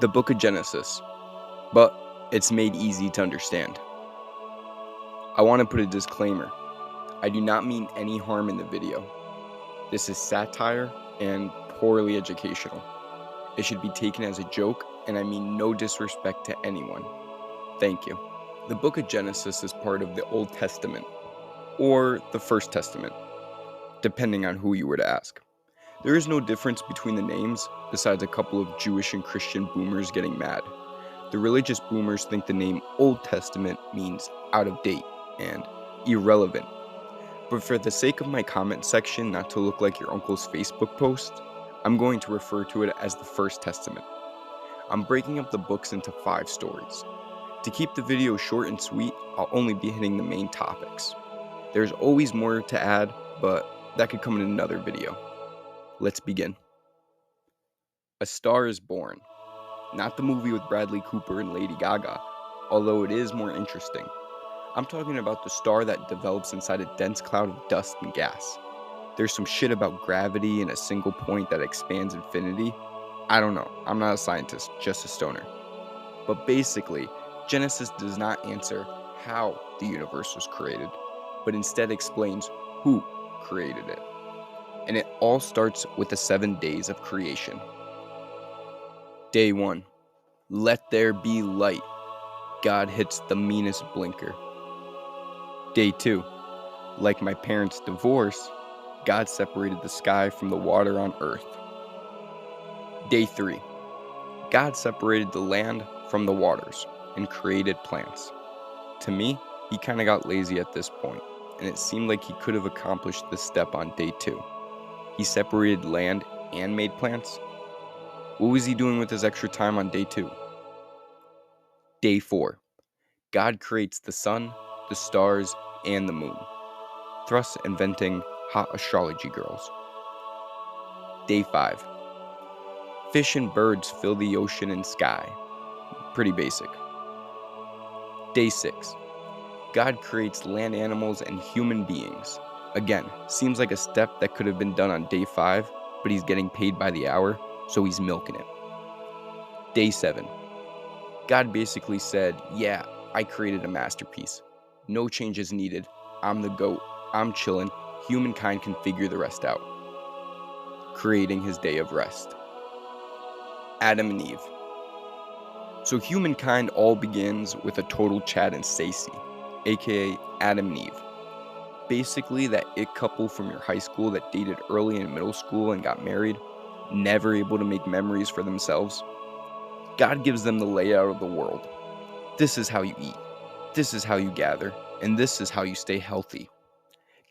the book of Genesis, but it's made easy to understand. I want to put a disclaimer. I do not mean any harm in the video. This is satire and poorly educational. It should be taken as a joke, and I mean no disrespect to anyone. Thank you. The book of Genesis is part of the Old Testament, or the First Testament, depending on who you were to ask. There is no difference between the names, besides a couple of Jewish and Christian boomers getting mad. The religious boomers think the name Old Testament means out of date and irrelevant. But for the sake of my comment section not to look like your uncle's Facebook post, I'm going to refer to it as the First Testament. I'm breaking up the books into 5 stories. To keep the video short and sweet, I'll only be hitting the main topics. There's always more to add, but that could come in another video. Let's begin. A Star is Born. Not the movie with Bradley Cooper and Lady Gaga, although it is more interesting. I'm talking about the star that develops inside a dense cloud of dust and gas. There's some shit about gravity and a single point that expands infinity. I don't know, I'm not a scientist, just a stoner. But basically, Genesis does not answer how the universe was created, but instead explains who created it. And it all starts with the 7 days of creation. Day 1. Let there be light. God hits the meanest blinker. Day 2. Like my parents' divorce, God separated the sky from the water on earth. Day 3. God separated the land from the waters and created plants. To me, he kinda got lazy at this point, and it seemed like he could have accomplished this step on day 2. He separated land and made plants? What was he doing with his extra time on day 2? Day 4. God creates the sun, the stars, and the moon, thus inventing hot astrology girls. Day 5. Fish and birds fill the ocean and sky. Pretty basic. Day 6. God creates land animals and human beings. Again, seems like a step that could have been done on day 5, but he's getting paid by the hour, so he's milking it. Day 7. God basically said, yeah, I created a masterpiece. No changes needed. I'm the GOAT. I'm chillin'. Humankind can figure the rest out. Creating his day of rest. Adam and Eve. So humankind all begins with a total Chad and Stacey, aka Adam and Eve. Basically that it couple from your high school that dated early in middle school and got married, never able to make memories for themselves. God gives them the layout of the world. This is how you eat. This is how you gather. And this is how you stay healthy.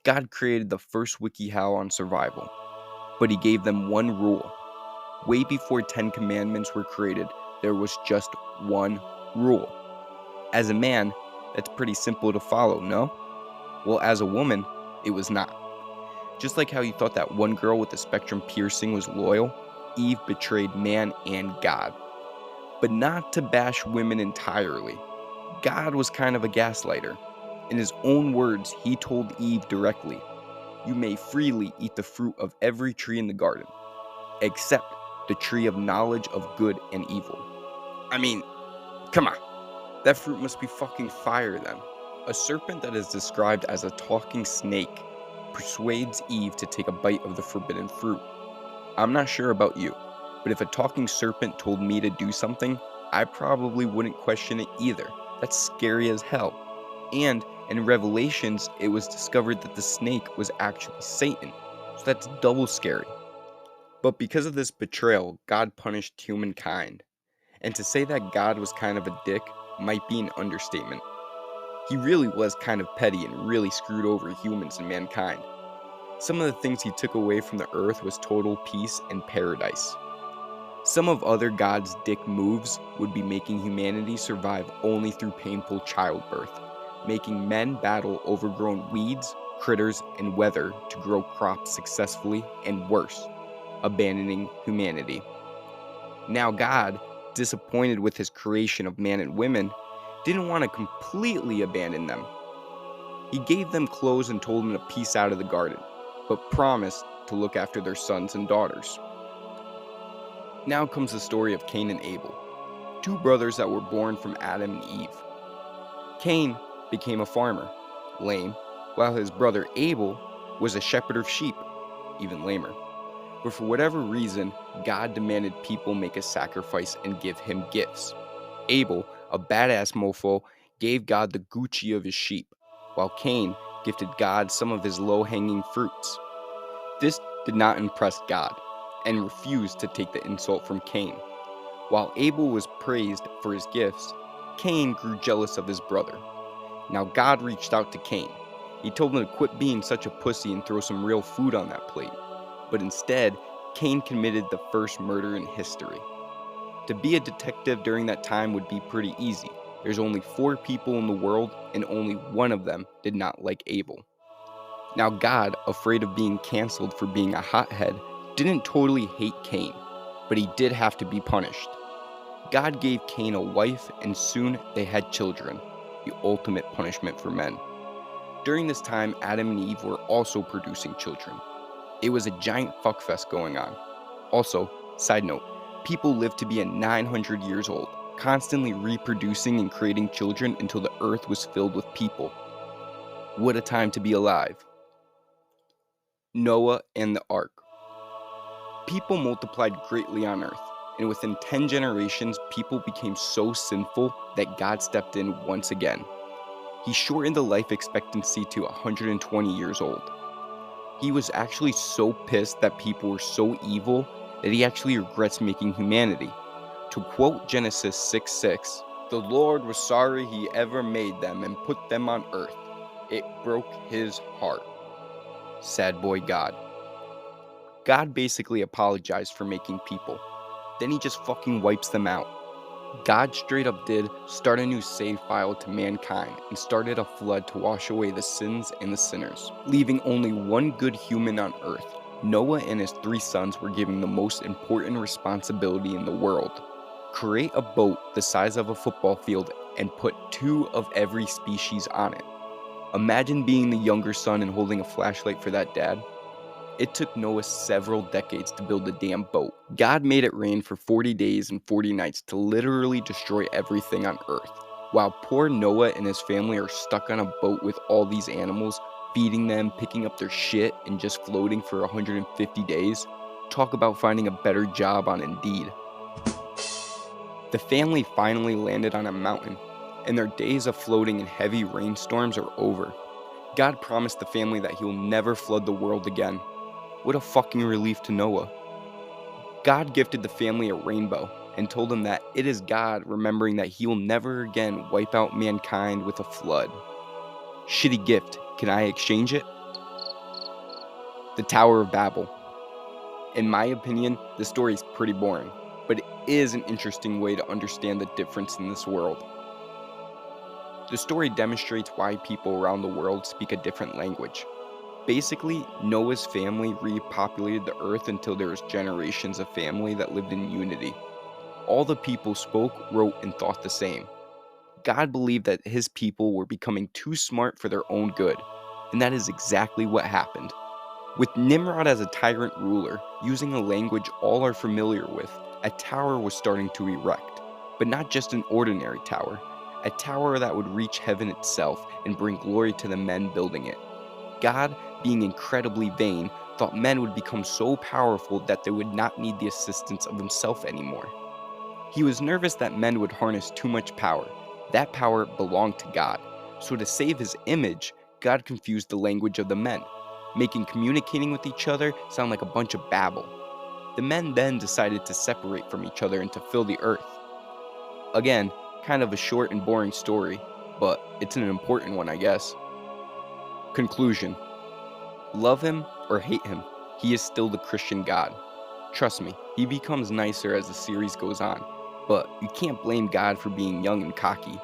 God created the first WikiHow on survival. But he gave them one rule. Way before 10 commandments were created, there was just one rule. As a man, that's pretty simple to follow, no? Well, as a woman, it was not. Just like how you thought that one girl with the spectrum piercing was loyal, Eve betrayed man and God. But not to bash women entirely. God was kind of a gaslighter. In his own words, he told Eve directly, "You may freely eat the fruit of every tree in the garden, except the tree of knowledge of good and evil." I mean, come on. That fruit must be fucking fire then. A serpent that is described as a talking snake persuades Eve to take a bite of the forbidden fruit. I'm not sure about you, but if a talking serpent told me to do something, I probably wouldn't question it either. That's scary as hell. And in Revelations, it was discovered that the snake was actually Satan, so that's double scary. But because of this betrayal, God punished humankind. And to say that God was kind of a dick might be an understatement. He really was kind of petty and really screwed over humans and mankind. Some of the things he took away from the earth was total peace and paradise. Some of other God's dick moves would be making humanity survive only through painful childbirth, making men battle overgrown weeds, critters, and weather to grow crops successfully, and worse, abandoning humanity. Now God, disappointed with his creation of man and women, didn't want to completely abandon them. He gave them clothes and told them to peace out of the garden, but promised to look after their sons and daughters. Now comes the story of Cain and Abel. two brothers that were born from Adam and Eve. Cain became a farmer, lame, while his brother Abel was a shepherd of sheep, even lamer. But for whatever reason, God demanded people make a sacrifice and give him gifts. Abel, a badass mofo, gave God the Gucci of his sheep, while Cain gifted God some of his low-hanging fruits. This did not impress God, and refused to take the insult from Cain. While Abel was praised for his gifts, Cain grew jealous of his brother. Now God reached out to Cain. He told him to quit being such a pussy and throw some real food on that plate. But instead, Cain committed the first murder in history. To be a detective during that time would be pretty easy. There's only 4 people in the world, and only one of them did not like Abel. Now God, afraid of being canceled for being a hothead, didn't totally hate Cain, but he did have to be punished. God gave Cain a wife, and soon they had children, the ultimate punishment for men. During this time, Adam and Eve were also producing children. It was a giant fuckfest going on. Also, side note, people lived to be 900 years old, constantly reproducing and creating children until the earth was filled with people. What a time to be alive. Noah and the Ark. People multiplied greatly on earth, and within 10 generations, people became so sinful that God stepped in once again. He shortened the life expectancy to 120 years old. He was actually so pissed that people were so evil that he actually regrets making humanity. To quote Genesis 6:6, "The Lord was sorry he ever made them and put them on earth. It broke his heart." Sad boy God. God basically apologized for making people. Then he just fucking wipes them out. God straight up did start a new save file to mankind and started a flood to wash away the sins and the sinners, leaving only one good human on earth. Noah and his 3 sons were given the most important responsibility in the world. Create a boat the size of a football field and put 2 of every species on it. Imagine being the younger son and holding a flashlight for that dad. It took Noah several decades to build the damn boat. God made it rain for 40 days and 40 nights to literally destroy everything on earth. While poor Noah and his family are stuck on a boat with all these animals, feeding them, picking up their shit, and just floating for 150 days. Talk about finding a better job on Indeed. The family finally landed on a mountain, and their days of floating in heavy rainstorms are over. God promised the family that he will never flood the world again. What a fucking relief to Noah. God gifted the family a rainbow and told them that it is God remembering that he will never again wipe out mankind with a flood. Shitty gift, can I exchange it? The Tower of Babel. In my opinion, the story is pretty boring, but it is an interesting way to understand the difference in this world. The story demonstrates why people around the world speak a different language. Basically, Noah's family repopulated the earth until there was generations of family that lived in unity. All the people spoke, wrote, and thought the same. God believed that his people were becoming too smart for their own good, and that is exactly what happened. With Nimrod as a tyrant ruler, using a language all are familiar with, a tower was starting to erect. But not just an ordinary tower, a tower that would reach heaven itself and bring glory to the men building it. God, being incredibly vain, thought men would become so powerful that they would not need the assistance of himself anymore. He was nervous that men would harness too much power. That power belonged to God. So to save his image, God confused the language of the men, making communicating with each other sound like a bunch of babble. The men then decided to separate from each other and to fill the earth. Again, kind of a short and boring story, but it's an important one, I guess. Conclusion. Love him or hate him, he is still the Christian God. Trust me, he becomes nicer as the series goes on, but you can't blame God for being young and cocky.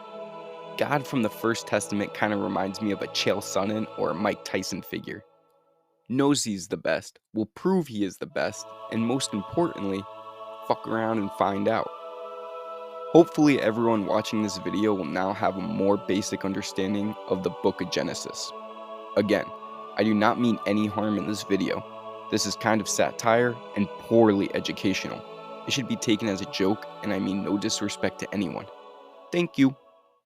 God from the First Testament kind of reminds me of a Chael Sonnen or a Mike Tyson figure. Knows he's the best, will prove he is the best, and most importantly, fuck around and find out. Hopefully everyone watching this video will now have a more basic understanding of the book of Genesis. Again, I do not mean any harm in this video. This is kind of satire and poorly educational. It should be taken as a joke, and I mean no disrespect to anyone. Thank you.